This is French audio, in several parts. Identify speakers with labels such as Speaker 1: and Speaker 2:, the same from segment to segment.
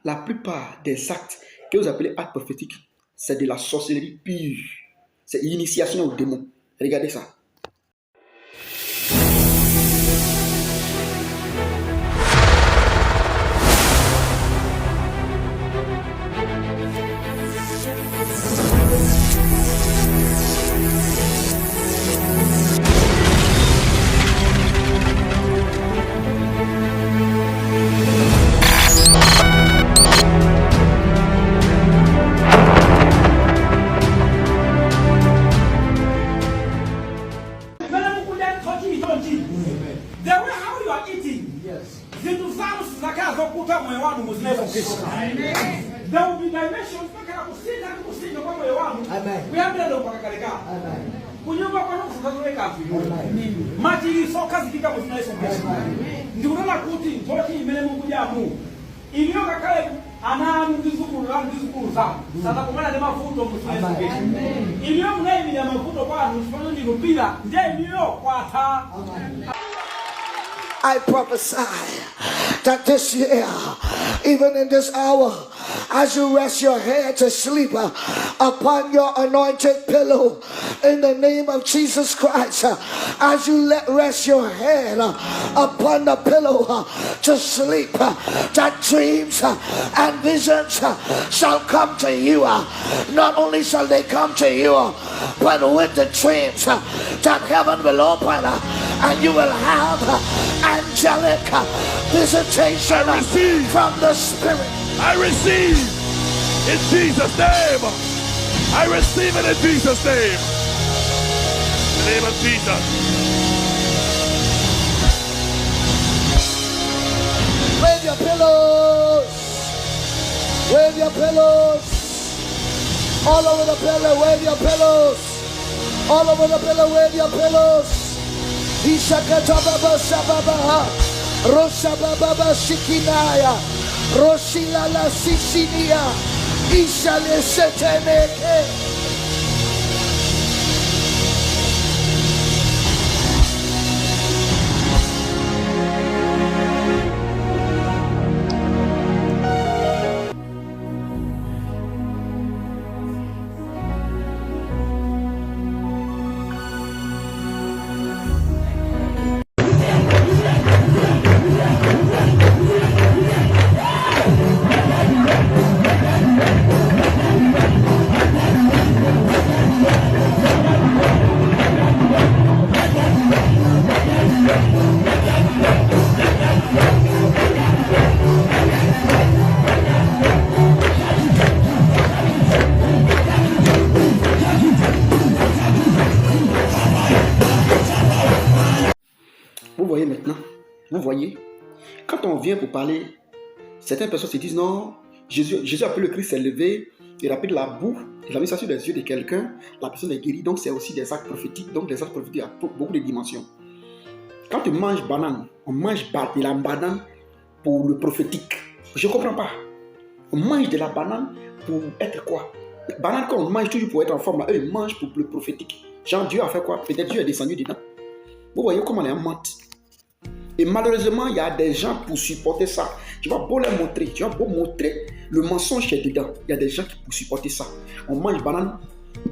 Speaker 1: la plupart des actes que vous appelez actes prophétiques, c'est de la sorcellerie pure. C'est l'initiation au démon. Regardez ça.
Speaker 2: There will be dimensions. We have the kunyumba kwa nusu tazwe kafi maji soka zikika mufina yesu Kristo ndurana kuti ntoki imene mukuja mu iliyo kakale ananu ndizukuru za sasa kumana ne mafuto mufina yesu Kristo iliyo mnaimi ya mafuto kwa nusifano ndilupira nje iliyo kwa ta.
Speaker 3: I prophesy that this year, even in this hour, as you rest your head to sleep upon your anointed pillow, in the name of Jesus Christ, as you rest your head upon the pillow to sleep, that dreams and visions shall come to you. Not only shall they come to you, but with the dreams that heaven will open and you will have angelic visitation from the Spirit.
Speaker 4: I receive in Jesus' name. I receive it in Jesus' name. In the name of Jesus.
Speaker 3: Wave your pillows. Wave your pillows. All over the pillow, wave your pillows. All over the pillow, wave your pillows. Ishakatababa Sababaha, Rosababa Shikinaya, Rosila la Sicilia, Ishale Seteneke.
Speaker 1: Vous voyez maintenant, vous voyez, quand on vient pour parler, certaines personnes se disent non, Jésus appelé le Christ s'est levé, il a pris de la boue, il a mis ça sur les yeux de quelqu'un, la personne est guérie, donc c'est aussi des actes prophétiques, donc des actes prophétiques à beaucoup de dimensions. Quand tu manges banane, on mange de la banane pour le prophétique. Je ne comprends pas. On mange de la banane pour être quoi? Banane qu'on mange toujours pour être en forme, là, eux ils mangent pour le prophétique. Genre Dieu a fait quoi? Peut-être Dieu est descendu dedans. Vous voyez comment on ment. Et malheureusement, il y a des gens pour supporter ça. Tu vas beau les montrer, tu vas beau montrer le mensonge qui est dedans. Il y a des gens qui pour supporter ça. On mange banane,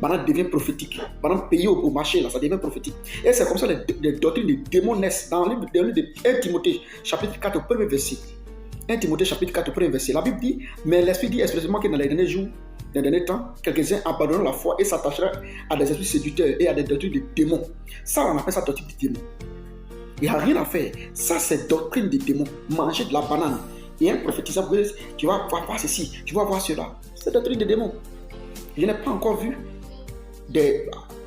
Speaker 1: banane devient prophétique. Banane payée au marché, là, ça devient prophétique. Et c'est comme ça que les doctrines des démons naissent. Dans le livre de 1 Timothée, chapitre 4, au premier verset. 1 Timothée, chapitre 4, au premier verset. La Bible dit, mais l'Esprit dit expressément que dans les derniers jours, dans les derniers temps, quelques-uns abandonneront la foi et s'attacheront à des esprits séducteurs et à des doctrines de démons. Ça, on appelle ça doctrine de démons. Il n'y a rien à faire. Ça, c'est doctrine des démons. Manger de la banane. Et un prophétisant, tu vas voir ceci, tu vas voir cela. C'est doctrine des démons. Je n'ai pas encore vu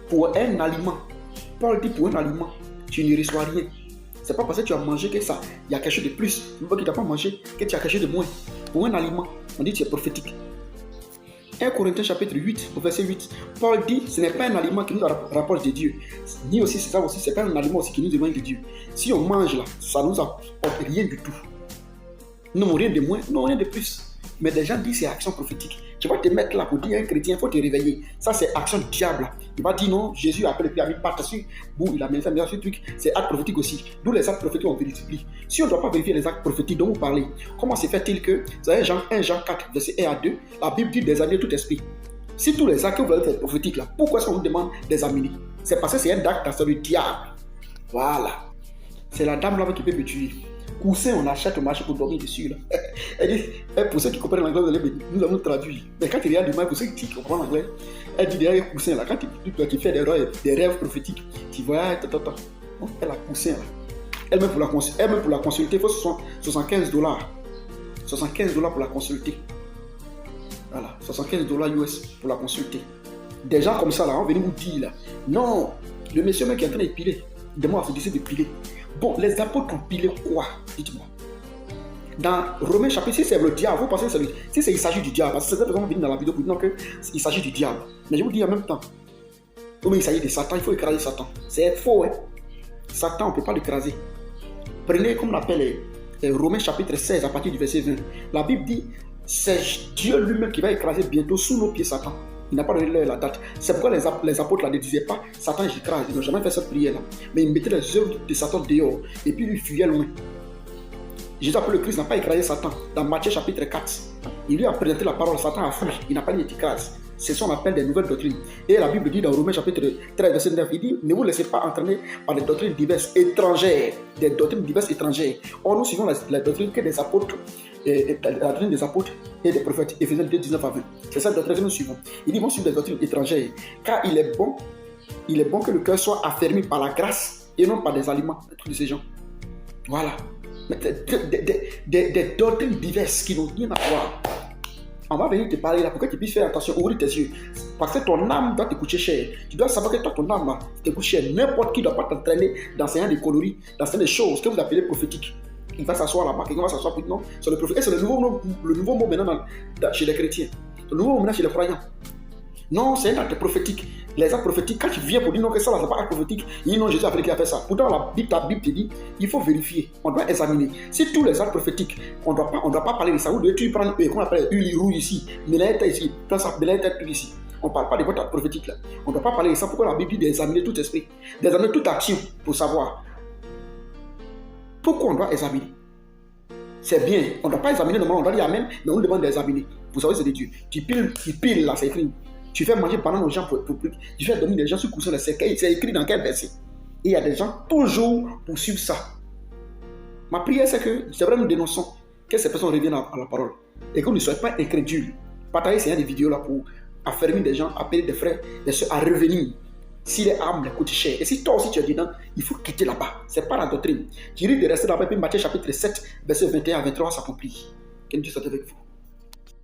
Speaker 1: pour un aliment. Paul dit pour un aliment, tu ne reçois rien. C'est pas parce que tu as mangé que ça, il y a quelque chose de plus. Même que tu n'as pas mangé, que tu as quelque chose de moins. Pour un aliment, on dit que tu es prophétique. 1 Corinthiens chapitre 8, au verset 8, Paul dit ce n'est pas un aliment qui nous rapproche de Dieu, ni aussi c'est ça aussi, c'est pas un aliment aussi qui nous éloigne de Dieu. Si on mange là, ça ne nous apporte rien du tout. Non, rien de moins, non, rien de plus. Mais des gens disent c'est action prophétique. Tu vas te mettre là pour dire à un chrétien, il faut te réveiller. Ça, c'est action du diable. Il va dire non, Jésus a appelé le Pierre, pas dessus. Bon, il a mis ça, mais ce truc, c'est acte prophétique aussi. D'où les actes prophétiques, on vérifie. Si on ne doit pas vérifier les actes prophétiques dont vous parlez, comment se fait-il que, vous savez, Jean 4, verset 1 à 2, la Bible dit d'examiner tout esprit. Si tous les actes que vous avez fait prophétiques là, pourquoi est-ce qu'on vous demande d'examiner? C'est parce que c'est un acte dans le diable. Voilà. C'est la dame là qui peut me tuer. Coussin, on achète au marché pour dormir dessus. Là. Elle dit, pour ceux qui comprennent l'anglais, nous avons traduit. Mais quand il regarde du mal, pour ceux qui comprennent l'anglais, elle dit derrière coussin, là, quand tu fais des rêves prophétiques, tu vois, elle a coussin là. Elle-même pour la consulter, il faut $75. $75 pour la consulter. Voilà, $75 US pour la consulter. Des gens comme ça, là, on vient nous dire, là, non, le monsieur même qui est en train de piler, demande à se décider de piler. Bon, les apôtres ont pilé quoi? Dites-moi. Dans Romains chapitre 6, c'est le diable. Vous pensez que il s'agit du diable. Parce que certaines personnes viennent dans la vidéo pour dire qu'il s'agit du diable. Mais je vous dis en même temps, comme il s'agit de Satan, il faut écraser Satan. C'est faux, hein? Satan, on ne peut pas l'écraser. Prenez comme on appelle Romains chapitre 16 à partir du verset 20. La Bible dit, c'est Dieu lui-même qui va écraser bientôt sous nos pieds Satan. Il n'a pas donné la date. C'est pourquoi les apôtres ne disaient pas Satan j'écrase. Ils n'ont jamais fait cette prière-là. Mais ils mettaient les œuvres de Satan dehors. Et puis ils fuyaient loin. Jésus appelé le Christ n'a pas écrasé Satan. Dans Matthieu chapitre 4, il lui a présenté la parole. Satan a fui. Il n'a pas dit écrase. C'est ce qu'on appelle des nouvelles doctrines. Et la Bible dit dans Romains chapitre 13, verset 9, il dit ne vous laissez pas entraîner par des doctrines diverses étrangères. Des doctrines diverses étrangères. Or, nous suivons la doctrine que des apôtres. La doctrine des apôtres et des prophètes, Éphésiens 2, 19 à 20. C'est ça la doctrine que nous suivons. Il dit, vont suivre des doctrines étrangères, car il est bon que le cœur soit affermi par la grâce et non par des aliments, de ces gens. Voilà. Des doctrines diverses qui n'ont rien à voir. On va venir te parler là pour que tu puisses faire attention, ouvrir tes yeux. Parce que ton âme doit te coûter cher. Tu dois savoir que toi, ton âme te coûte cher. N'importe qui ne doit pas t'entraîner d'enseigner des coloris, d'enseigner des choses que vous appelez prophétiques. Il va s'asseoir là-bas, quelqu'un va s'asseoir pour non, sur le prophète. Et c'est le nouveau mot maintenant chez les chrétiens. Le nouveau mot maintenant chez les croyants. Non, c'est un acte prophétique. Les actes prophétiques, quand tu viens pour dire non, que ça, c'est pas acte prophétique, il dit non, Jésus a fait qui a fait ça. Pourtant, ta Bible te dit, il faut vérifier, on doit examiner. Si tous les actes prophétiques, on ne doit pas parler de ça. Ou de tu prends comment on appelle huile rouge ici, mélange ici, prends ça, mélange ici. On ne parle pas de votre acte prophétique là. On ne doit pas parler de ça. Pourquoi la Bible dit d'examiner tout esprit, d'examiner toute action pour savoir. Pourquoi on doit examiner? C'est bien. On ne doit pas examiner normalement, on doit dire Amen, mais on nous demande d'examiner. Vous savez, c'est de Dieu. Tu piles là, c'est écrit. Tu fais manger pendant aux gens tu fais dormir des gens sur coussin de cercueil. C'est écrit dans quel verset? Et il y a des gens toujours pour suivre ça. Ma prière, c'est que, c'est vrai, nous dénonçons que ces personnes reviennent à la parole. Et que vous ne soyez pas incrédules. Partagez des vidéos là pour affermir des gens, appeler des frères, des soeurs à revenir. Si les âmes les coûtent cher. Et si toi aussi tu es dedans, il faut quitter là-bas. Ce n'est pas la doctrine. Tu risques de rester là-bas. Puis Matthieu chapitre 7, verset 21 à 23 s'accomplit. Que Dieu soit avec vous.